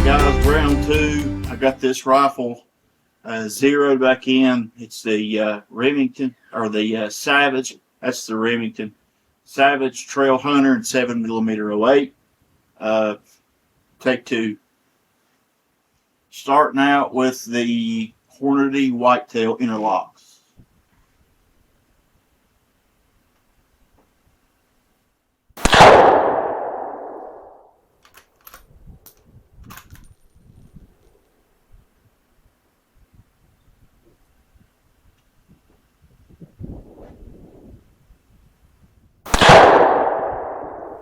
guys, round two. I got this rifle zeroed back in. It's the Remington, or the Savage. That's the Remington Savage Trail Hunter and 7mm 08. Take two. Starting out with the Hornady Whitetail interlocks.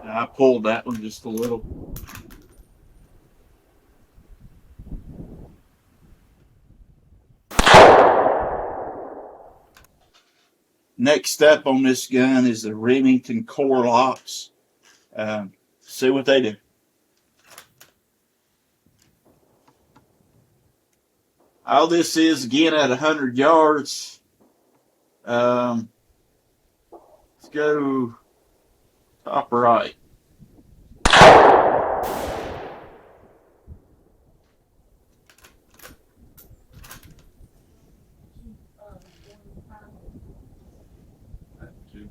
I pulled that one just a little. Next up on this gun is the Remington Core Locks. See what they do. All this is, again, at 100 yards. Let's go top right. You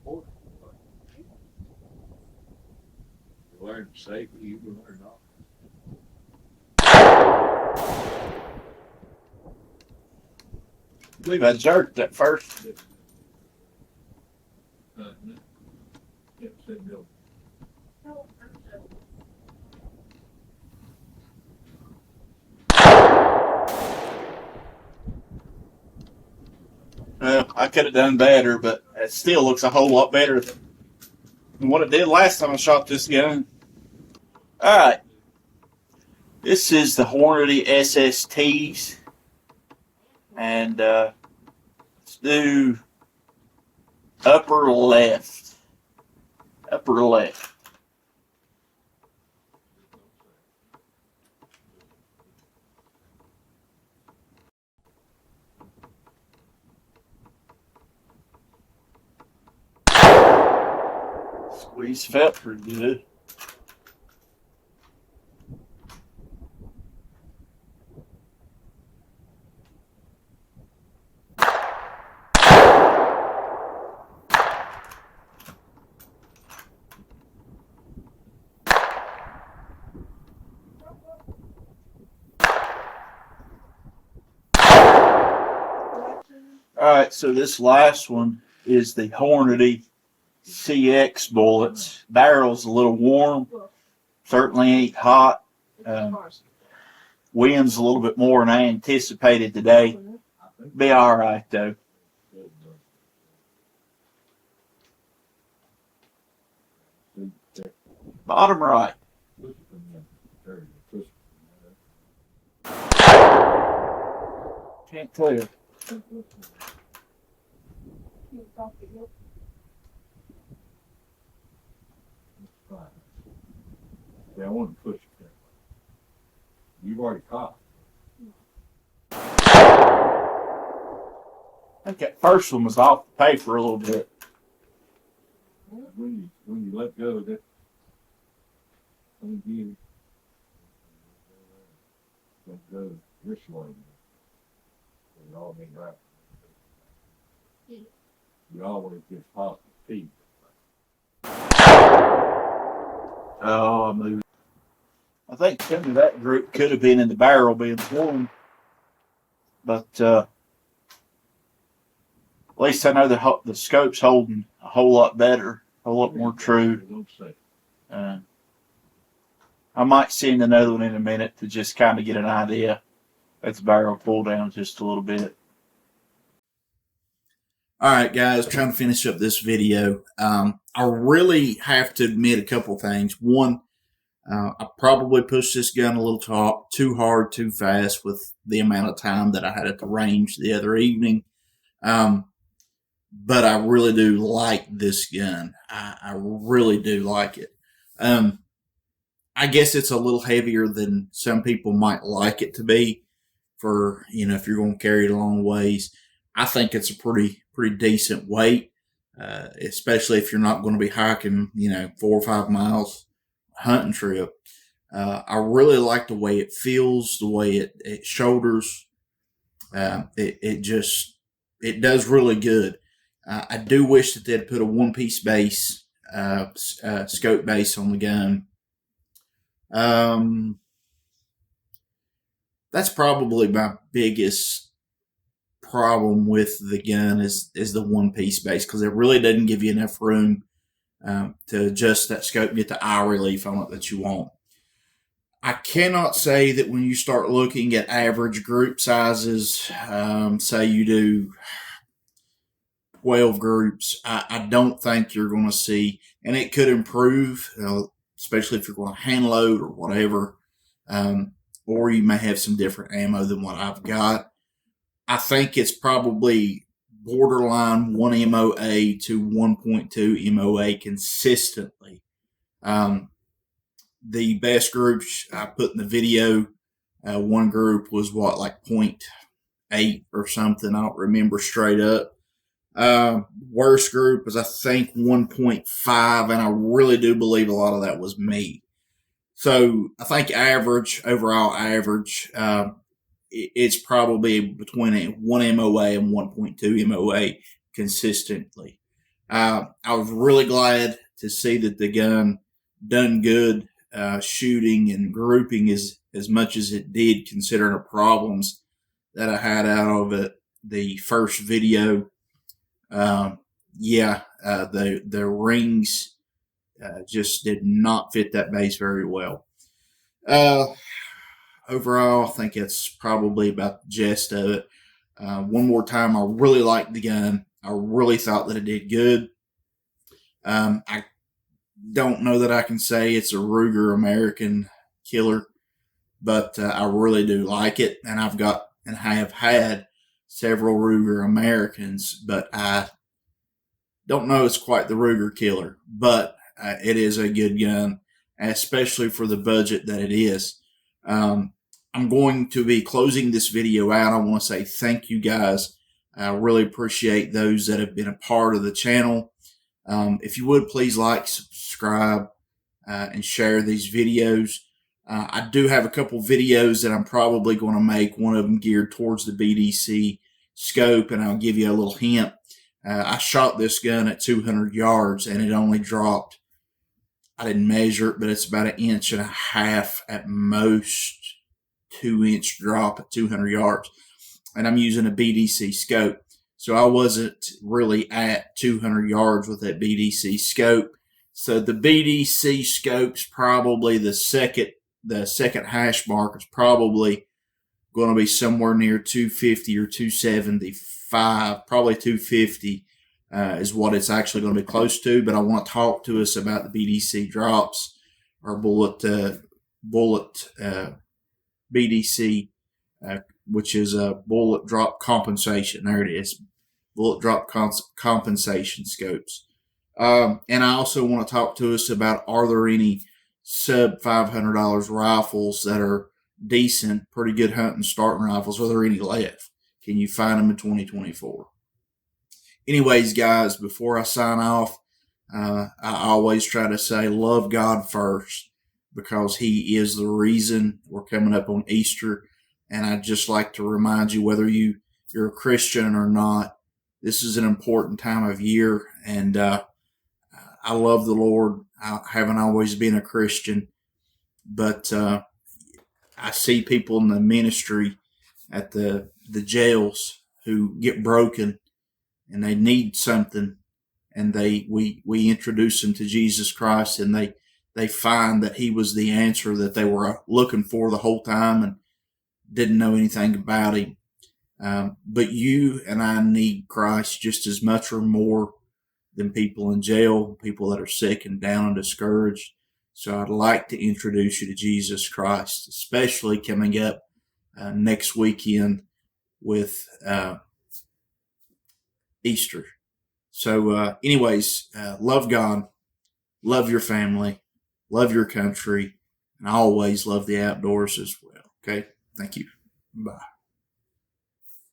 learn safely, you can learn all. I believe I jerked that first. Yeah, said no. I could have done better, but it still looks a whole lot better than what it did last time I shot this gun. Alright. This is the Hornady SSTs. And let's do upper left. Upper left. Squeeze felt pretty good. Alright, so this last one is the Hornady CX bullets. Barrel's a little warm. Certainly ain't hot. Wind's a little bit more than I anticipated today. Be alright though. Bottom right. Can't clear. Yeah, I want to push it that way. You've already caught. I think that first one was off the paper a little bit. When you let go of that, again, let go this way. It all been right. You always just pop the feet. Oh, I moved. I think some of that group could have been in the barrel being warm. But at least I know the scope's holding a whole lot better, a whole lot more true. I might send another one in a minute to just kind of get an idea. Let the barrel pull down just a little bit. All right, guys, trying to finish up this video. I really have to admit a couple things. One, I probably pushed this gun a little too hard, too fast with the amount of time that I had at the range the other evening. But I really do like this gun. I really do like it. I guess it's a little heavier than some people might like it to be for, if you're going to carry it a long ways. I think it's a pretty decent weight, especially if you're not going to be hiking, 4 or 5 miles hunting trip. I really like the way it feels, the way it shoulders. It does really good. I do wish that they'd put a one-piece base, scope base on the gun. That's probably my biggest problem with the gun is the one-piece base, because it really doesn't give you enough room to adjust that scope and get the eye relief on it that you want. I cannot say that when you start looking at average group sizes, say you do 12 groups, I don't think you're going to see, and it could improve, especially if you're going to hand load or whatever, or you may have some different ammo than what I've got. I think it's probably borderline 1 MOA to 1.2 MOA consistently. The best groups I put in the video, one group was like 0.8 or something. I don't remember straight up. Worst group was, I think, 1.5, and I really do believe a lot of that was me. So I think overall average, it's probably between a 1 MOA and 1.2 MOA consistently. I was really glad to see that the gun done good, shooting and grouping as much as it did, considering the problems that I had out of it the first video. The rings just did not fit that base very well. Overall, I think it's probably about the gist of it. One more time, I really liked the gun. I really thought that it did good. I don't know that I can say it's a Ruger American killer, but I really do like it. And I've got and have had several Ruger Americans, but I don't know it's quite the Ruger killer, but it is a good gun, especially for the budget that it is. I'm going to be closing this video out. I want to say thank you guys. I really appreciate those that have been a part of the channel. If you would, please like, subscribe, and share these videos. I do have a couple videos that I'm probably going to make, one of them geared towards the BDC scope, and I'll give you a little hint. I shot this gun at 200 yards, and it only dropped, I didn't measure it, but it's about 1.5 inches at most, 2-inch drop at 200 yards. And I'm using a BDC scope. So I wasn't really at 200 yards with that BDC scope. So the BDC scope's probably the second hash mark is probably going to be somewhere near 250 or 275, probably 250 is what it's actually going to be close to. But I want to talk to us about the BDC drops, or bullet BDC, which is a bullet drop compensation. There it is, bullet drop compensation scopes. And I also want to talk to us about, are there any sub $500 rifles that are decent, pretty good hunting starting rifles? Are there any left? Can you find them in 2024? Anyways, guys, before I sign off, I always try to say love God first, because He is the reason we're coming up on Easter. And I'd just like to remind you, whether you're a Christian or not, this is an important time of year. And I love the Lord. I haven't always been a Christian, but I see people in the ministry at the jails who get broken and they need something, and we introduce them to Jesus Christ, and they find that He was the answer that they were looking for the whole time and didn't know anything about Him. But you and I need Christ just as much or more than people in jail, people that are sick and down and discouraged. So I'd like to introduce you to Jesus Christ, especially coming up next weekend with Easter. So anyways, love God, love your family, love your country, and always love the outdoors as well. Okay? Thank you. Bye.